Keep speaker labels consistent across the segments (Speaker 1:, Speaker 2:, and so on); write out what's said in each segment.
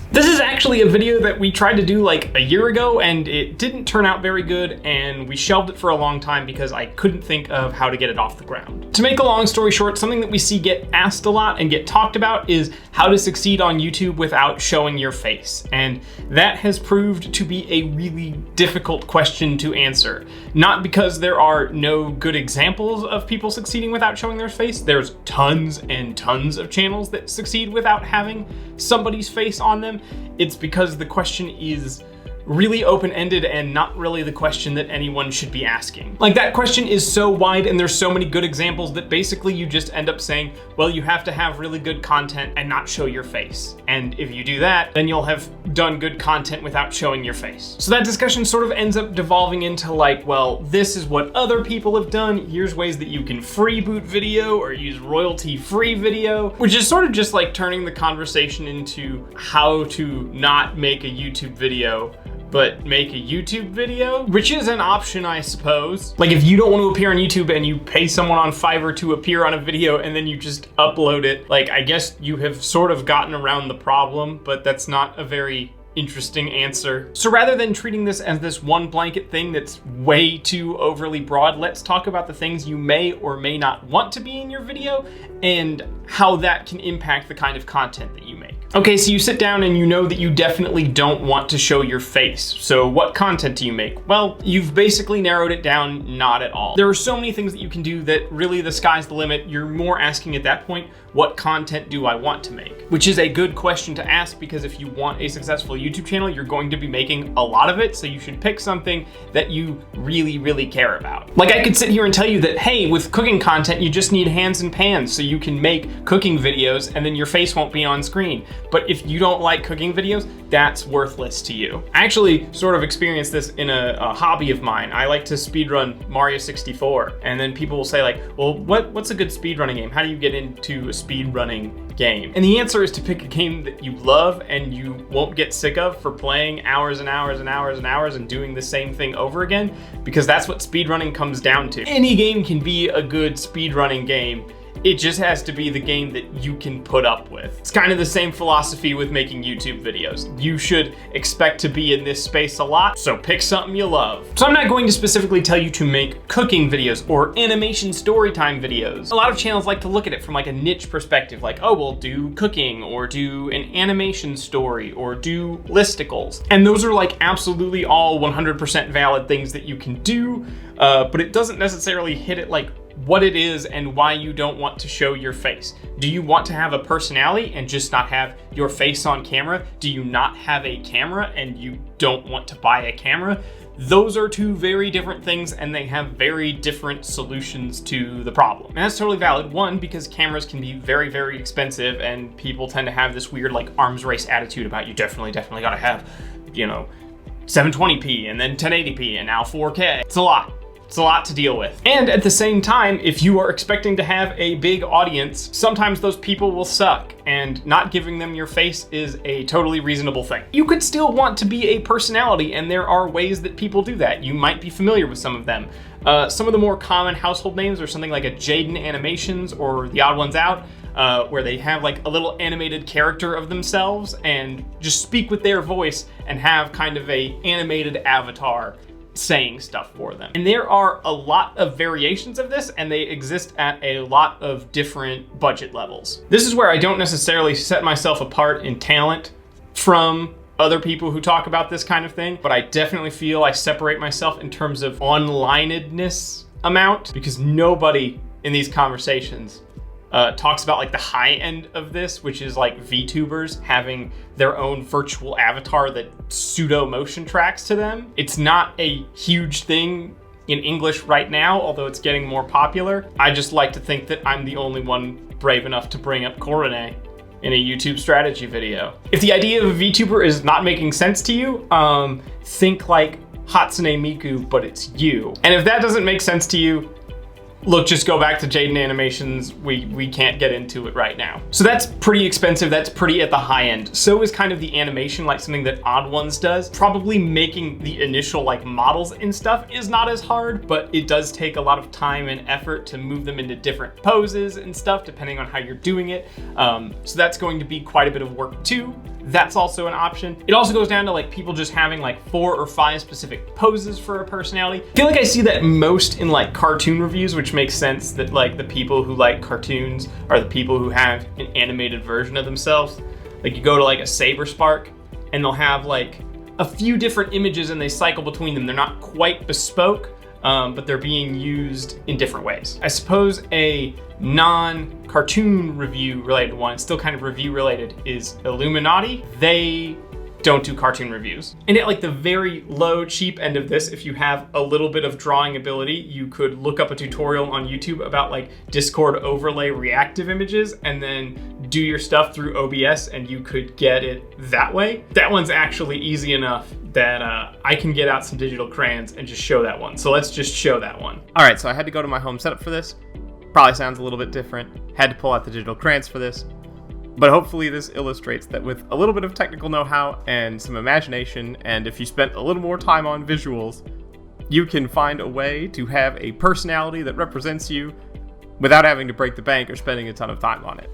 Speaker 1: This is actually a video that we tried to do like a year ago and it didn't turn out very good, and we shelved it for a long time because I couldn't think of how to get it off the ground. To make a long story short, something that we see get asked a lot and get talked about is how to succeed on YouTube without showing your face. And that has proved to be a really difficult question to answer. Not because there are no good examples of people succeeding without showing their face. There's tons and tons of channels that succeed without having somebody's face on them. It's because the question is really open-ended and not really the question that anyone should be asking. Like, that question is so wide and there's so many good examples that basically you just end up saying, well, you have to have really good content and not show your face. And if you do that, then you'll have done good content without showing your face. So that discussion sort of ends up devolving into like, well, this is what other people have done. Here's ways that you can freeboot video or use royalty-free video, which is sort of just like turning the conversation into how to not make a YouTube video but make a YouTube video, which is an option, I suppose. Like, if you don't want to appear on YouTube and you pay someone on Fiverr to appear on a video and then you just upload it, like, I guess you have sort of gotten around the problem, but that's not a very interesting answer. So rather than treating this as this one blanket thing that's way too overly broad, let's talk about the things you may or may not want to be in your video and how that can impact the kind of content that you make. Okay, so you sit down and you know that you definitely don't want to show your face. So what content do you make? Well, you've basically narrowed it down, not at all. There are so many things that you can do that really the sky's the limit. You're more asking at that point, what content do I want to make? Which is a good question to ask, because if you want a successful YouTube channel, you're going to be making a lot of it, so you should pick something that you really, really care about. Like, I could sit here and tell you that, hey, with cooking content, you just need hands and pans, so you can make cooking videos and then your face won't be on screen. But if you don't like cooking videos, that's worthless to you. I actually sort of experienced this in a hobby of mine. I like to speedrun Mario 64, and then people will say like, well, what's a good speedrunning game? How do you get into a speedrunning game? And the answer is to pick a game that you love and you won't get sick of for playing hours and hours and hours and hours and doing the same thing over again, because that's what speedrunning comes down to. Any game can be a good speedrunning game. It just has to be the game that you can put up with. It's kind of the same philosophy with making YouTube videos. You should expect to be in this space a lot, so pick something you love. So I'm not going to specifically tell you to make cooking videos or animation storytime videos. A lot of channels like to look at it from like a niche perspective, like, oh, well, do cooking or do an animation story or do listicles. And those are like absolutely all 100% valid things that you can do, but it doesn't necessarily hit it like what it is and why you don't want to show your face. Do you want to have a personality and just not have your face on camera? Do you not have a camera and you don't want to buy a camera? Those are two very different things and they have very different solutions to the problem. And that's totally valid. One, because cameras can be very, very expensive and people tend to have this weird like arms race attitude about you definitely gotta have, you know, 720p and then 1080p and now 4K. It's a lot. It's a lot to deal with. And at the same time, if you are expecting to have a big audience, sometimes those people will suck, and not giving them your face is a totally reasonable thing. You could still want to be a personality, and there are ways that people do that. You might be familiar with some of them. Some of the more common household names are something like a Jaden Animations or The Odd Ones Out, where they have like a little animated character of themselves and just speak with their voice and have kind of a animated avatar saying stuff for them. And there are a lot of variations of this, and they exist at a lot of different budget levels. This is where I don't necessarily set myself apart in talent from other people who talk about this kind of thing, but I definitely feel I separate myself in terms of onlinedness amount, because nobody in these conversations talks about like the high end of this, which is like VTubers having their own virtual avatar that pseudo motion tracks to them. It's not a huge thing in English right now, although it's getting more popular. I just like to think that I'm the only one brave enough to bring up Korone in a YouTube strategy video. If the idea of a VTuber is not making sense to you, think like Hatsune Miku, but it's you. And if that doesn't make sense to you, look, just go back to Jaden Animations. We can't get into it right now. So that's pretty expensive. That's pretty at the high end. So is kind of the animation, like something that Odd Ones does. Probably making the initial like models and stuff is not as hard, but it does take a lot of time and effort to move them into different poses and stuff, depending on how you're doing it. So that's going to be quite a bit of work too. that's also an option. It also goes down to like people just having like 4 or 5 specific poses for a personality. I feel like I see that most in like cartoon reviews, which makes sense that like the people who like cartoons are the people who have an animated version of themselves. Like you go to like a Saber Spark and they'll have like a few different images and they cycle between them. They're not quite bespoke, but they're being used in different ways. I suppose a non-cartoon review related one, still kind of review related, is Illuminati. They don't do cartoon reviews. And at like the very low, cheap end of this, if you have a little bit of drawing ability, you could look up a tutorial on YouTube about like Discord overlay reactive images and then do your stuff through OBS and you could get it that way. That one's actually easy enough that I can get out some digital crayons and just show that one. So let's just show that one. All right, so I had to go to my home setup for this. Probably sounds a little bit different. Had to pull out the digital crayons for this. But hopefully this illustrates that with a little bit of technical know-how and some imagination, and if you spent a little more time on visuals, you can find a way to have a personality that represents you without having to break the bank or spending a ton of time on it.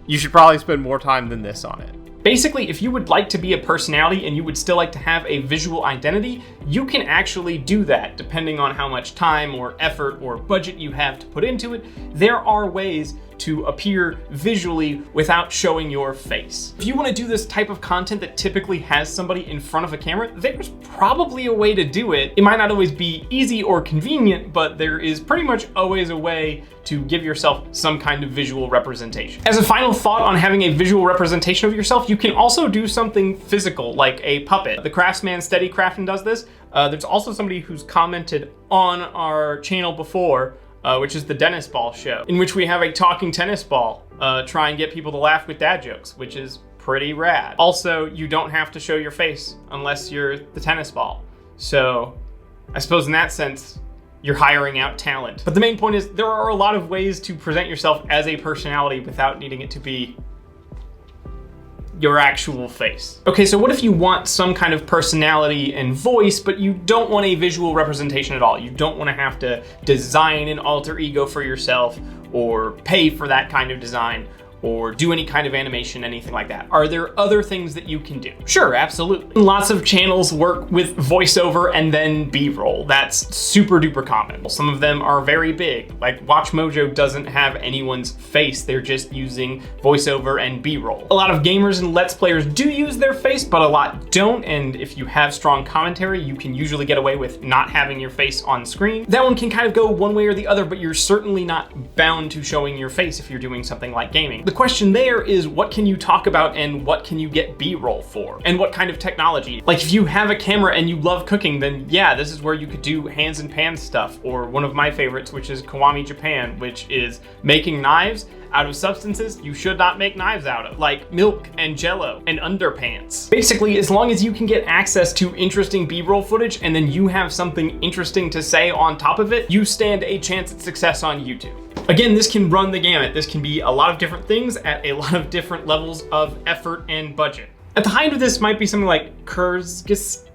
Speaker 1: You should probably spend more time than this on it. Basically, if you would like to be a personality and you would still like to have a visual identity, you can actually do that depending on how much time or effort or budget you have to put into it. There are ways to appear visually without showing your face. If you want to do this type of content that typically has somebody in front of a camera, there's probably a way to do it. It might not always be easy or convenient, but there is pretty much always a way to give yourself some kind of visual representation. As a final thought on having a visual representation of yourself, you can also do something physical like a puppet. The Craftsman Steady Craftin' does this. There's also somebody who's commented on our channel before, which is the Dennis Ball Show, in which we have a talking tennis ball, try and get people to laugh with dad jokes, which is pretty rad. Also, you don't have to show your face unless you're the tennis ball. So I suppose in that sense, you're hiring out talent. But the main point is there are a lot of ways to present yourself as a personality without needing it to be your actual face. Okay, so what if you want some kind of personality and voice, but you don't want a visual representation at all? You don't want to have to design an alter ego for yourself or pay for that kind of design or do any kind of animation, anything like that. Are there other things that you can do? Sure, absolutely. Lots of channels work with voiceover and then B-roll. That's super duper common. Some of them are very big. Like Watchmojo doesn't have anyone's face. They're just using voiceover and B-roll. A lot of gamers and Let's Players do use their face, but a lot don't. And if you have strong commentary, you can usually get away with not having your face on screen. That one can kind of go one way or the other, but you're certainly not bound to showing your face if you're doing something like gaming. The question there is, what can you talk about and what can you get B-roll for? And what kind of technology? Like if you have a camera and you love cooking, then yeah, this is where you could do hands and pans stuff. Or one of my favorites, which is Kiwami Japan, which is making knives out of substances you should not make knives out of, like milk and jello and underpants. Basically, as long as you can get access to interesting B-roll footage and then you have something interesting to say on top of it, you stand a chance at success on YouTube. Again, this can run the gamut. This can be a lot of different things at a lot of different levels of effort and budget. At the height of this might be something like Kyrgyzstan,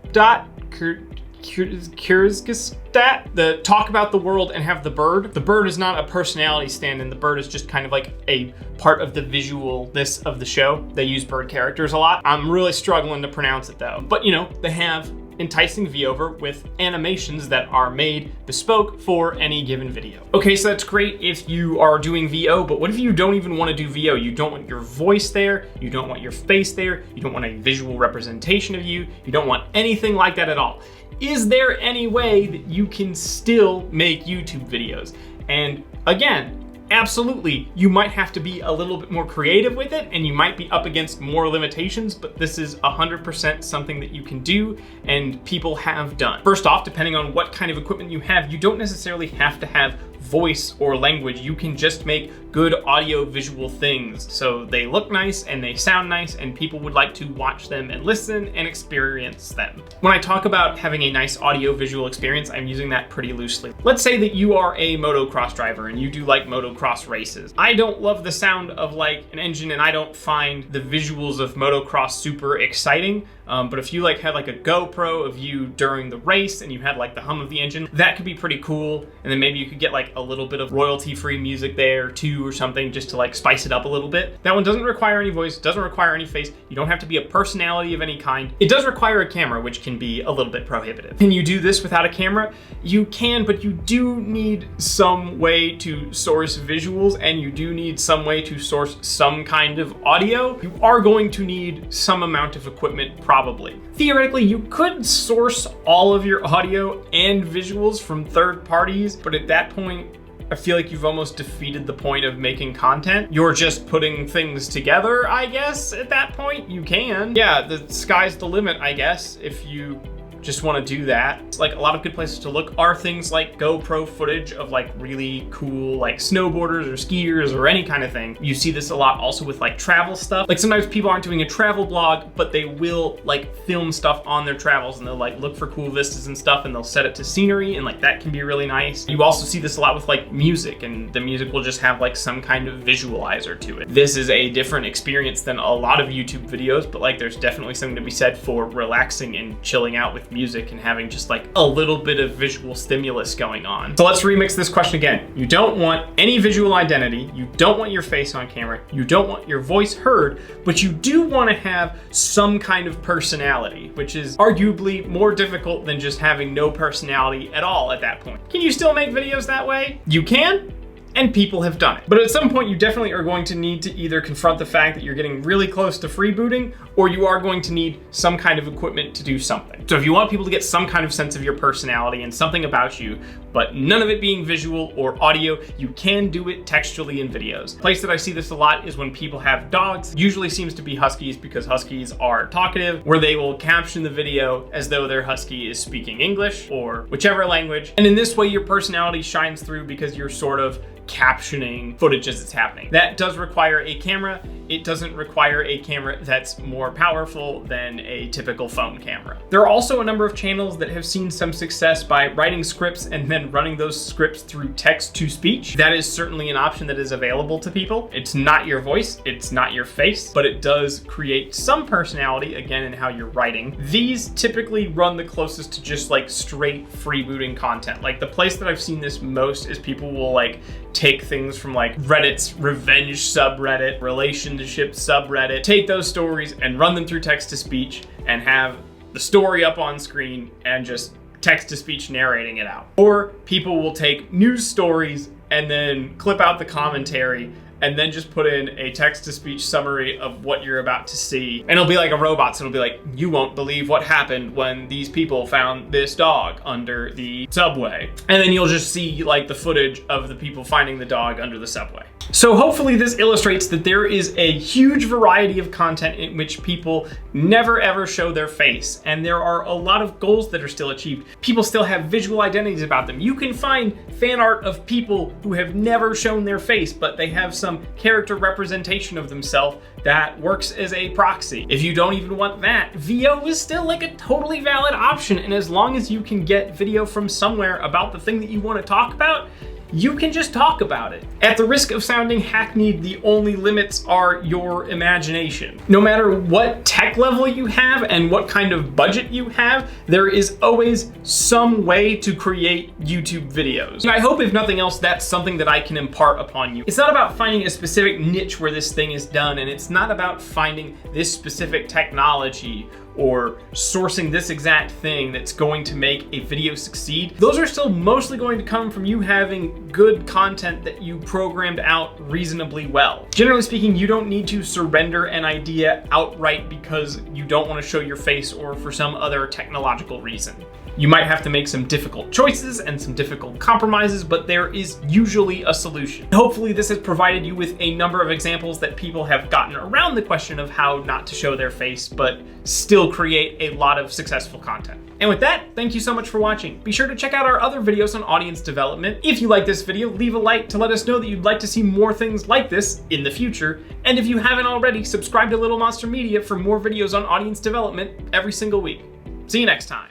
Speaker 1: the talk about the world and have the bird. The bird is not a personality stand-in. The bird is just kind of like a part of the visualness of the show. They use bird characters a lot. I'm really struggling to pronounce it though. But you know, they have enticing voiceover with animations that are made bespoke for any given video. Okay, so that's great if you are doing VO, but what if you don't even want to do VO? You don't want your voice there, you don't want your face there, you don't want a visual representation of you, you don't want anything like that at all. Is there any way that you can still make YouTube videos? And again, absolutely, you might have to be a little bit more creative with it and you might be up against more limitations, but this is 100% something that you can do and people have done. First off, depending on what kind of equipment you have, you don't necessarily have to have voice or language. You can just make good audio visual things so they look nice and they sound nice and people would like to watch them and listen and experience them. When I talk about having a nice audio visual experience, I'm using that pretty loosely. Let's say that you are a motocross driver and you do like motocross races. I don't love the sound of like an engine and I don't find the visuals of motocross super exciting. But if you like had like a GoPro of you during the race and you had like the hum of the engine, that could be pretty cool. And then maybe you could get like a little bit of royalty-free music there too, or something just to like spice it up a little bit. That one doesn't require any voice, doesn't require any face. You don't have to be a personality of any kind. It does require a camera, which can be a little bit prohibitive. Can you do this without a camera? You can, but you do need some way to source visuals, and you do need some way to source some kind of audio. You are going to need some amount of equipment, probably. Theoretically, you could source all of your audio and visuals from third parties, but at that point, I feel like you've almost defeated the point of making content. You're just putting things together, I guess, at that point. You can. Yeah, the sky's the limit, I guess, if you just want to do that. Like, a lot of good places to look are things like GoPro footage of like really cool like snowboarders or skiers or any kind of thing. You see this a lot also with like travel stuff. Like sometimes people aren't doing a travel blog, but they will like film stuff on their travels, and they'll like look for cool vistas and stuff, and they'll set it to scenery, and like that can be really nice. You also see this a lot with like music, and the music will just have like some kind of visualizer to it. This is a different experience than a lot of YouTube videos, but like there's definitely something to be said for relaxing and chilling out with music and having just like a little bit of visual stimulus going on. So let's remix this question again. You don't want any visual identity, you don't want your face on camera, you don't want your voice heard, but you do want to have some kind of personality, which is arguably more difficult than just having no personality at all at that point. Can you still make videos that way? You can. And people have done it. But at some point, you definitely are going to need to either confront the fact that you're getting really close to freebooting, or you are going to need some kind of equipment to do something. So if you want people to get some kind of sense of your personality and something about you, but none of it being visual or audio, you can do it textually in videos. The place that I see this a lot is when people have dogs. Usually seems to be huskies, because huskies are talkative, where they will caption the video as though their husky is speaking English or whichever language. And in this way, your personality shines through because you're sort of captioning footage as it's happening. That does require a camera. It doesn't require a camera that's more powerful than a typical phone camera. There are also a number of channels that have seen some success by writing scripts and then running those scripts through text to speech. That is certainly an option that is available to people. It's not your voice, it's not your face, but it does create some personality, again, in how you're writing. These typically run the closest to just like straight freebooting content. Like the place that I've seen this most is people will like take things from like Reddit's revenge subreddit, relationship subreddit, take those stories and run them through text to speech and have the story up on screen and just text to speech narrating it out. Or people will take news stories and then clip out the commentary and then just put in a text-to-speech summary of what you're about to see. And it'll be like a robot, so it'll be like, you won't believe what happened when these people found this dog under the subway. And then you'll just see like the footage of the people finding the dog under the subway. So hopefully this illustrates that there is a huge variety of content in which people never ever show their face, and there are a lot of goals that are still achieved. People still have visual identities about them. You can find fan art of people who have never shown their face, but they have some character representation of themselves that works as a proxy. If you don't even want that, VO is still like a totally valid option, and as long as you can get video from somewhere about the thing that you want to talk about, you can just talk about it. At the risk of sounding hackneyed, the only limits are your imagination. No matter what tech level you have and what kind of budget you have, there is always some way to create YouTube videos. And I hope, if nothing else, that's something that I can impart upon you. It's not about finding a specific niche where this thing is done, and it's not about finding this specific technology or sourcing this exact thing that's going to make a video succeed. Those are still mostly going to come from you having good content that you programmed out reasonably well. Generally speaking, you don't need to surrender an idea outright because you don't want to show your face or for some other technological reason. You might have to make some difficult choices and some difficult compromises, but there is usually a solution. Hopefully this has provided you with a number of examples that people have gotten around the question of how not to show their face, but still create a lot of successful content. And with that, thank you so much for watching. Be sure to check out our other videos on audience development. If you like this video, leave a like to let us know that you'd like to see more things like this in the future. And if you haven't already, subscribe to Little Monster Media for more videos on audience development every single week. See you next time.